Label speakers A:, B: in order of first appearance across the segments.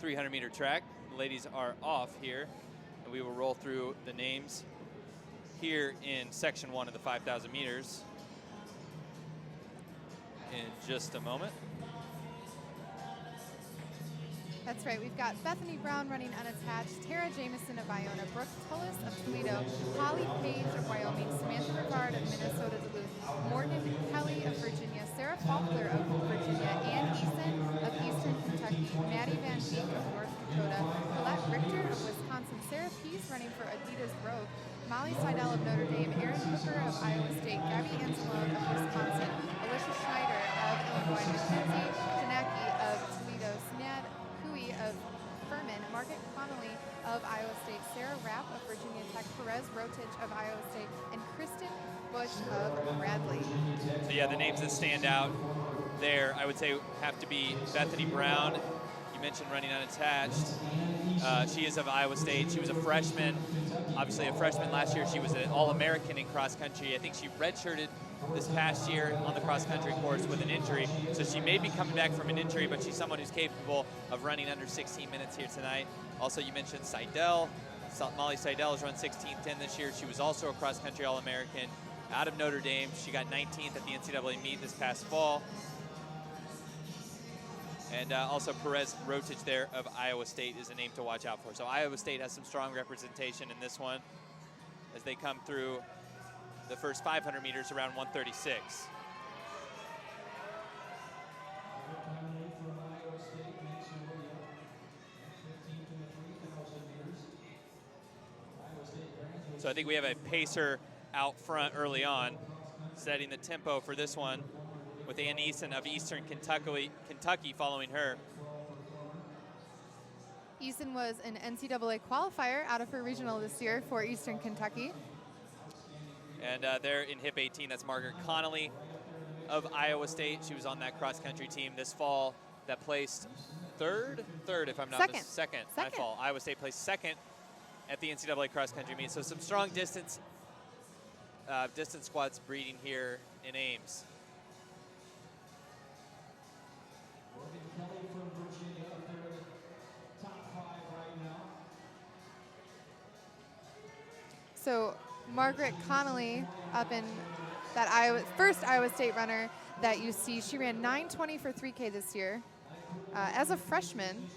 A: 300-meter track. The ladies are off here, and we will roll through the names here in section 1 of the 5,000 meters in just a moment.
B: That's right. We've got Bethany Brown running unattached, Tara Jamison of Iona, Brooke Tullis of Toledo, Holly Page of Wyoming, Samantha Rivard of Minnesota Duluth, Morgan Kelly of Virginia, Sarah Faulkner of Virginia, Ann Eason of Eastern Kentucky, Maddie Van Beek of North Dakota, Colette Richter of Wisconsin, Sarah Pease running for Adidas Rogue, Molly Seidel of Notre Dame, Erin Hooker of Iowa State, Gabby Anzalone of Wisconsin, Alicia Schneider of Illinois, Mackenzie Janacki of Toledo, Snad Cooey of Furman, Margaret Connolly of Iowa State, Sarah Rapp of Virginia Tech, Perez Rotich of Iowa State, and Kristen Bush of Bradley.
A: So yeah, the names that stand out there, I would say, have to be Bethany Brown. You mentioned running unattached. She is of Iowa State. She was a freshman, obviously a freshman last year. She was an All-American in cross country. I think she redshirted this past year on the cross country course with an injury. So she may be coming back from an injury, but she's someone who's capable of running under 16 minutes here tonight. Also, you mentioned Seidel. Molly Seidel has run 16:10 this year. She was also a cross country All-American out of Notre Dame. She got 19th at the NCAA meet this past fall. And also Perez Rotich there of Iowa State is a name to watch out for. So Iowa State has some strong representation in this one as they come through the first 500 meters around 136. So I think we have a pacer out front early on, setting the tempo for this one, with Ann Eason of Eastern Kentucky following her.
B: Eason was an NCAA qualifier out of her regional this year for Eastern Kentucky.
A: And there in HIP 18, that's Margaret Connolly of Iowa State. She was on that cross-country team this fall that placed third if I'm not mistaken. Second. My fault. Iowa State placed second at the NCAA cross-country meet. So some strong distance squads breeding here in Ames.
B: So Margaret Connolly up in that first Iowa State runner that you see, she ran 9:20 for 3K this year as a freshman.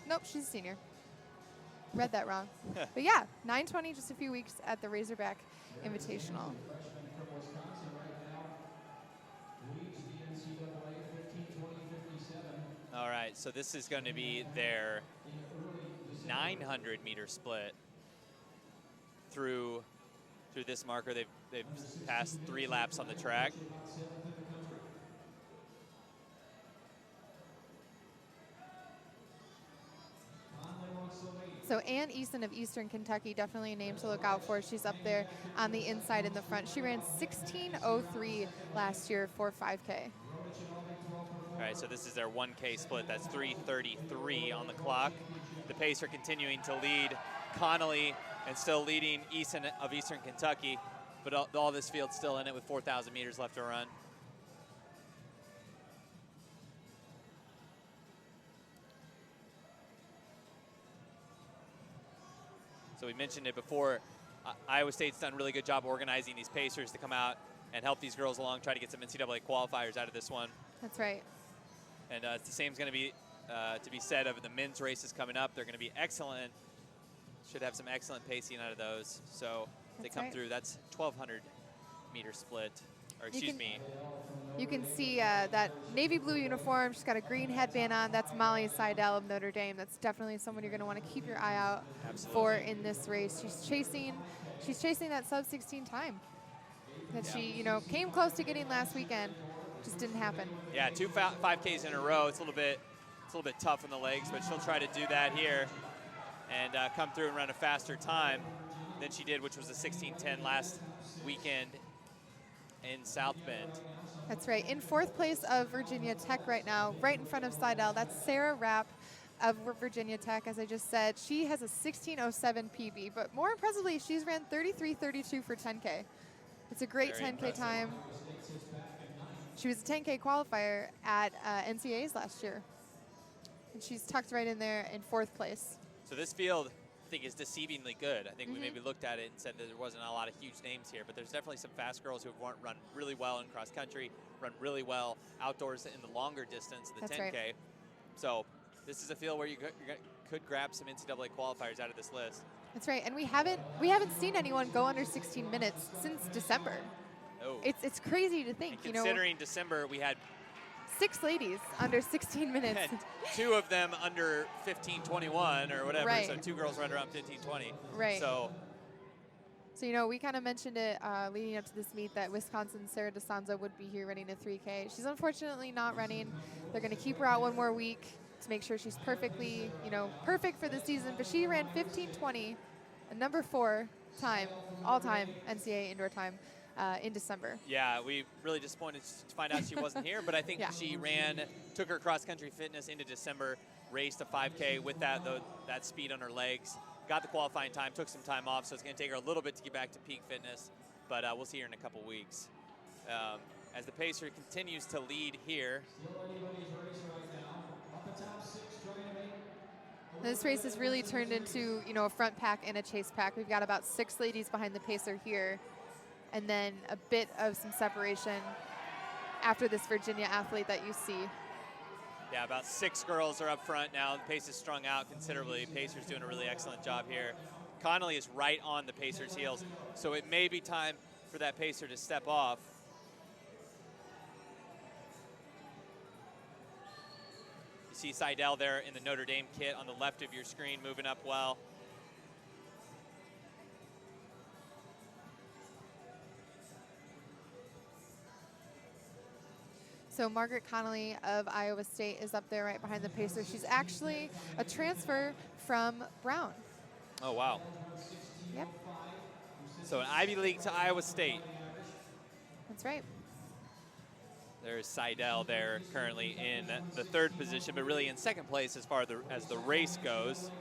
B: Nope, she's a senior. Read that wrong. But yeah, 9:20 just a few weeks at the Razorback Invitational.
A: All right, so this is going to be their 900-meter split through this marker. They've passed 3 laps on the track.
B: So Ann Eason of Eastern Kentucky, definitely a name to look out for. She's up there on the inside in the front. She ran 16:03 last year for 5K.
A: All right, so this is their 1K split. That's 3:33 on the clock. The pacer continuing to lead Connolly and still leading Eason of Eastern Kentucky, but all this field's still in it with 4,000 meters left to run. So we mentioned it before, Iowa State's done a really good job organizing these pacers to come out and help these girls along, try to get some NCAA qualifiers out of this one.
B: That's right.
A: And the same's going to be said of the men's races coming up. They're going to be excellent. Should have some excellent pacing out of those. So they come through. That's 1,200-meter split, or excuse me.
B: You can see that navy blue uniform. She's got a green headband on. That's Molly Seidel of Notre Dame. That's definitely someone you're going to want to keep your eye out for in this race. She's chasing that sub-16 time that she came close to getting last weekend. Just didn't happen.
A: Yeah, 2 5Ks in a row. It's a little bit tough on the legs, but she'll try to do that here and come through and run a faster time than she did, which was a 16:10 last weekend in South Bend.
B: That's right. In 4th place of Virginia Tech right now, right in front of Seidel. That's Sarah Rapp of Virginia Tech, as I just said. She has a 16:07 PB, but more impressively, she's ran 33:32 for 10K. It's a great 10K time. She was a 10K qualifier at NCAAs last year. And she's tucked right in there in 4th place.
A: So this field, I think, is deceivingly good. I think we maybe looked at it and said that there wasn't a lot of huge names here, but there's definitely some fast girls who have run really well in cross country, run really well outdoors in the longer distance, the
B: That's
A: 10K.
B: right.
A: So this is a field where you could grab some NCAA qualifiers out of this list.
B: That's right, and we haven't seen anyone go under 16 minutes since December.
A: Oh.
B: It's crazy to think,
A: and considering December, we had
B: 6 ladies under 16 minutes.
A: And 2 of them under 15:21 or whatever.
B: Right.
A: So 2 girls run around 15:20.
B: Right.
A: So
B: we kind of mentioned it leading up to this meet that Wisconsin's Sarah DeSanza would be here running a 3K. She's unfortunately not running. They're going to keep her out 1 more week to make sure she's perfectly, perfect for the season. But she ran 15:20, a number 4 time, all-time NCAA indoor time. In December.
A: Yeah, we really disappointed to find out she wasn't here, but I think she took her cross-country fitness into December, raced a 5K with that speed on her legs, got the qualifying time, took some time off, so it's going to take her a little bit to get back to peak fitness, but we'll see her in a couple weeks. As the pacer continues to lead here.
B: This race has really turned into, a front pack and a chase pack. We've got about 6 ladies behind the pacer here. And then a bit of some separation after this Virginia athlete that you see.
A: Yeah, about 6 girls are up front now. The pace is strung out considerably. Pacer's doing a really excellent job here. Connolly is right on the pacer's heels, so it may be time for that pacer to step off. You see Seidel there in the Notre Dame kit on the left of your screen, moving up well.
B: So Margaret Connolly of Iowa State is up there right behind the pacer. She's actually a transfer from Brown.
A: Oh, wow.
B: Yep.
A: So an Ivy League to Iowa State.
B: That's right.
A: There's Seidel there currently in the 3rd position, but really in 2nd place as far as the race goes.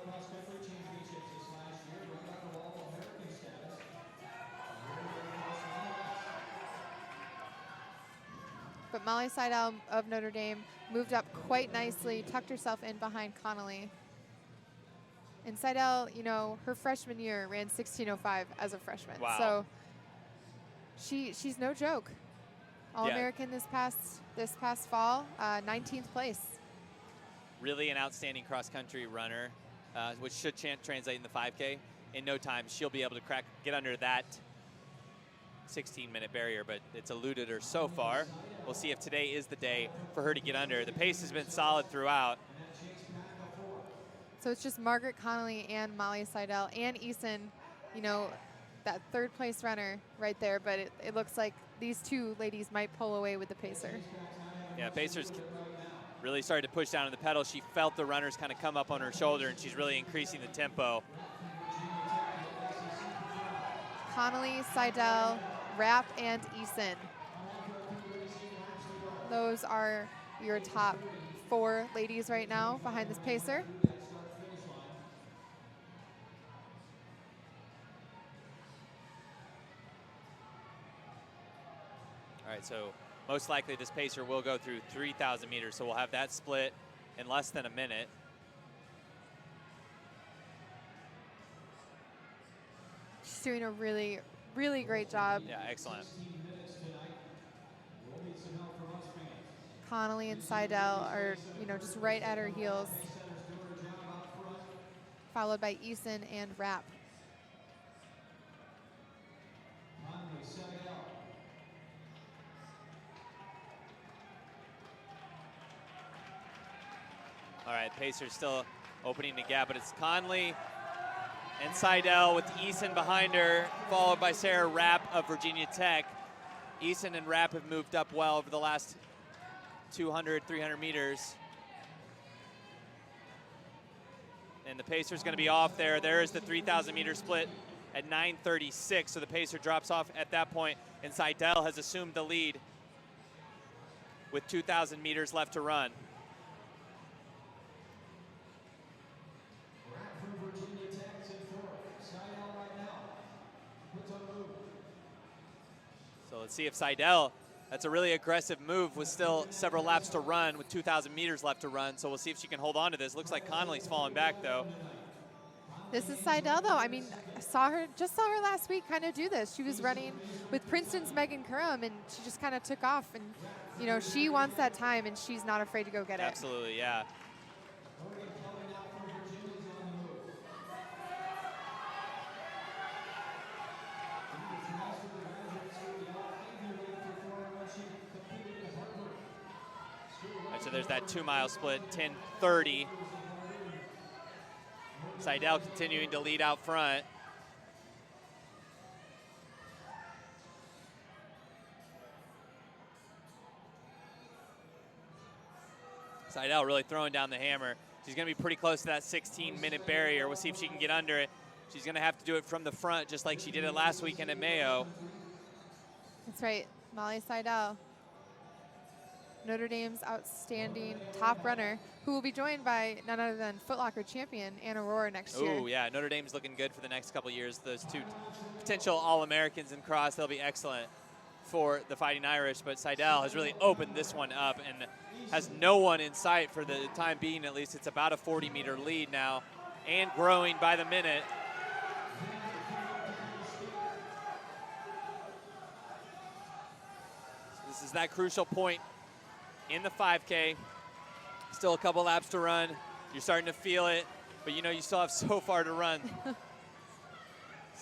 B: But Molly Seidel of Notre Dame moved up quite nicely, tucked herself in behind Connolly. And Seidel, her freshman year ran 16:05 as a freshman.
A: Wow.
B: So she's no joke. All-American this past fall, 19th place.
A: Really an outstanding cross-country runner, which should translate in the 5K. In no time, she'll be able to get under that 16-minute barrier, but it's eluded her so far. We'll see if today is the day for her to get under. The pace has been solid throughout.
B: So it's just Margaret Connolly and Molly Seidel and Eason, that 3rd place runner right there, but it looks like these 2 ladies might pull away with the pacer.
A: Yeah, pacer's really started to push down on the pedal. She felt the runners kind of come up on her shoulder, and she's really increasing the tempo.
B: Connolly, Seidel, Rapp, and Eason. Those are your top 4 ladies right now behind this pacer.
A: All right, so most likely this pacer will go through 3,000 meters, so we'll have that split in less than a minute.
B: She's doing a really, really great job.
A: Yeah, excellent.
B: Connolly and Seidel are, just right at her heels, followed by Eason and Rapp.
A: All right, pacer's still opening the gap, but it's Conley and Seidel with Eason behind her, followed by Sarah Rapp of Virginia Tech. Eason and Rapp have moved up well over the last 200, 300 meters. And the pacer's going to be off there. There is the 3,000 meter split at 9:36, so the pacer drops off at that point, and Seidel has assumed the lead with 2,000 meters left to run. So let's see if Seidel That's a really aggressive move with still several laps to run with 2,000 meters left to run. So we'll see if she can hold on to this. Looks like Connolly's falling back though.
B: This is Seidel though. I mean, I saw her last week kind of do this. She was running with Princeton's Megan Curran and she just kind of took off, and you know, she wants that time and she's not afraid to go get it.
A: Absolutely, yeah. So there's that 2-mile split, 10:30. Seidel continuing to lead out front. Seidel really throwing down the hammer. She's going to be pretty close to that 16-minute barrier. We'll see if she can get under it. She's going to have to do it from the front, just like she did it last weekend at Mayo.
B: That's right, Molly Seidel, Notre Dame's outstanding top runner, who will be joined by none other than Foot Locker champion Anna Rohr next year.
A: Oh, yeah, Notre Dame's looking good for the next couple years. Those two potential All-Americans in cross, they'll be excellent for the Fighting Irish, but Seidel has really opened this one up and has no one in sight for the time being. At least it's about a 40-meter lead now and growing by the minute. So this is that crucial point in the 5K. Still a couple laps to run. You're starting to feel it, but you know you still have so far to run.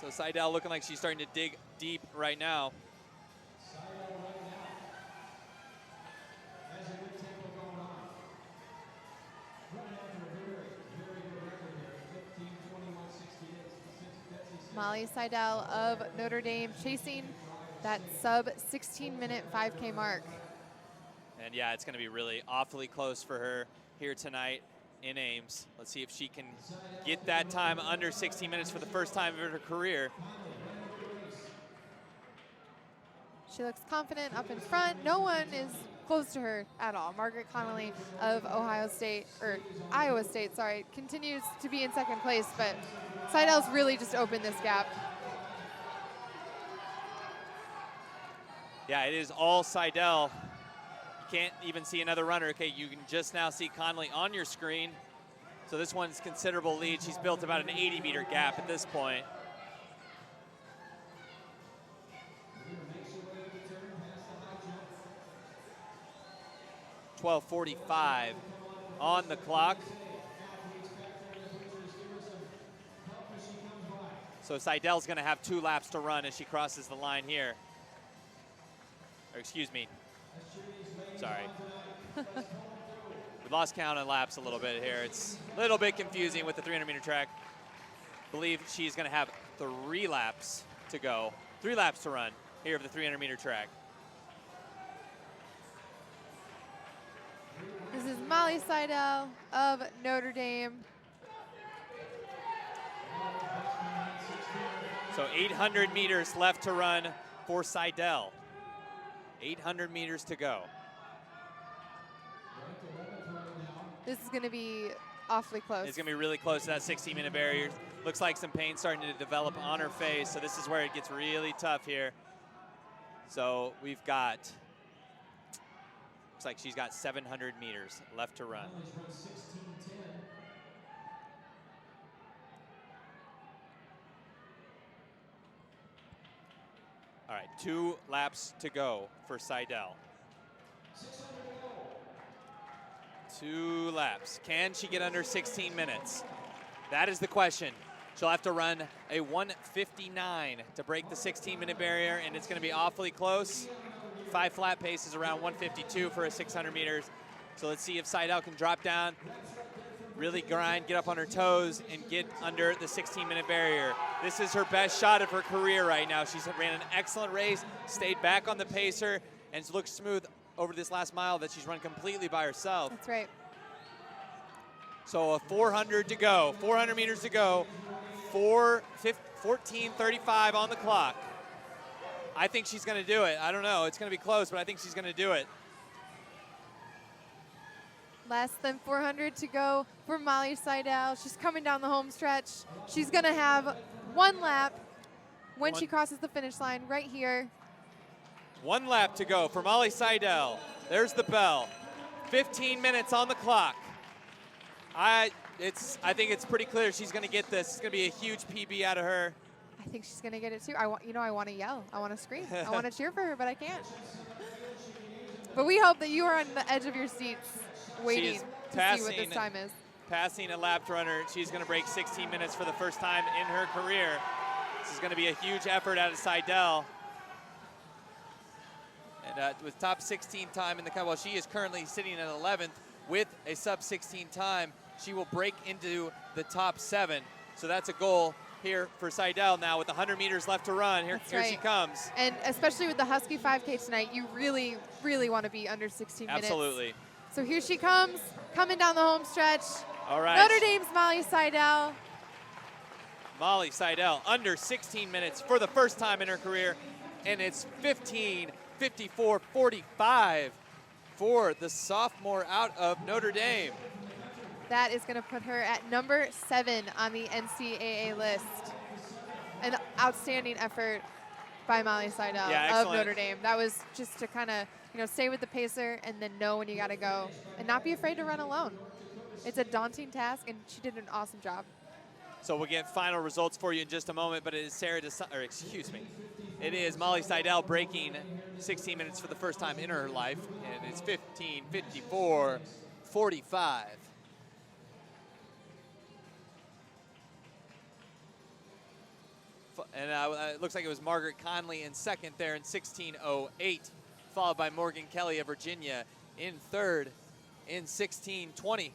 A: So Seidel looking like she's starting to dig deep right now.
B: Molly Seidel of Notre Dame chasing that sub 16-minute 5K mark.
A: And yeah, it's going to be really awfully close for her here tonight in Ames. Let's see if she can get that time under 16 minutes for the first time of her career.
B: She looks confident up in front. No one is close to her at all. Margaret Connolly of Iowa State, continues to be in second place, but Seidel's really just opened this gap.
A: Yeah, it is all Seidel. You can't even see another runner. Okay, you can just now see Connolly on your screen. So this one's considerable lead. She's built about an 80-meter gap at this point. .12:45 on the clock. So Seidel's going to have 2 laps to run as she crosses the line here. Or excuse me. Sorry. We lost count on laps a little bit here. It's a little bit confusing with the 300-meter track. I believe she's going to have 3 laps to go. 3 laps to run here of the 300-meter track.
B: This is Molly Seidel of Notre Dame.
A: So 800 meters left to run for Seidel. 800 meters to go.
B: This is going to be awfully close.
A: It's going to be really close to that 16-minute barrier. Looks like some pain starting to develop on her face, so this is where it gets really tough here. So we've got, looks like she's got 700 meters left to run. All right, 2 laps to go for Seidel. 2 laps. Can she get under 16 minutes? That is the question. She'll have to run a 1:59 to break the 16-minute barrier, and it's going to be awfully close. 5 flat paces around 1:52 for a 600 meters. So let's see if Seidel can drop down, really grind, get up on her toes, and get under the 16-minute barrier. This is her best shot of her career right now. She's ran an excellent race, stayed back on the pacer, and looks smooth over this last mile that she's run completely by herself.
B: That's right.
A: So a 400 to go, 400 meters to go, 14:35 on the clock. I think she's going to do it. I don't know. It's going to be close, but I think she's going to do it.
B: Less than 400 to go for Molly Seidel. She's coming down the home stretch. She's going to have 1 lap when she crosses the finish line right here.
A: 1 lap to go for Molly Seidel. There's the bell. 15 minutes on the clock. I think it's pretty clear she's going to get this. It's going to be a huge PB out of her.
B: I think she's going to get it too. I want to yell. I want to scream. I want to cheer for her, but I can't. But we hope that you are on the edge of your seats waiting to see what this time is.
A: Passing a lapped runner. She's going to break 16 minutes for the first time in her career. This is going to be a huge effort out of Seidel. And with top 16 time in the well, she is currently sitting at 11th with a sub 16 time. She will break into the top 7. So that's a goal here for Seidel now with 100 meters left to run. Here she comes.
B: And especially with the Husky 5K tonight, you really, really want to be under 16 minutes.
A: Absolutely.
B: So here she comes, coming down the home stretch.
A: All right.
B: Notre Dame's Molly Seidel.
A: Molly Seidel under 16 minutes for the first time in her career. And it's 15:54:45 for the sophomore out of Notre Dame.
B: That is going to put her at number 7 on the NCAA list. An outstanding effort by Molly Seidel of Notre Dame. That was just to kind of, stay with the pacer and then know when you got to go and not be afraid to run alone. It's a daunting task, and she did an awesome job.
A: So we'll get final results for you in just a moment, but it is it is Molly Seidel breaking 16 minutes for the first time in her life, and it's 15:54:45. And it looks like it was Margaret Conley in second there in 16:08, followed by Morgan Kelly of Virginia in third in 16:20.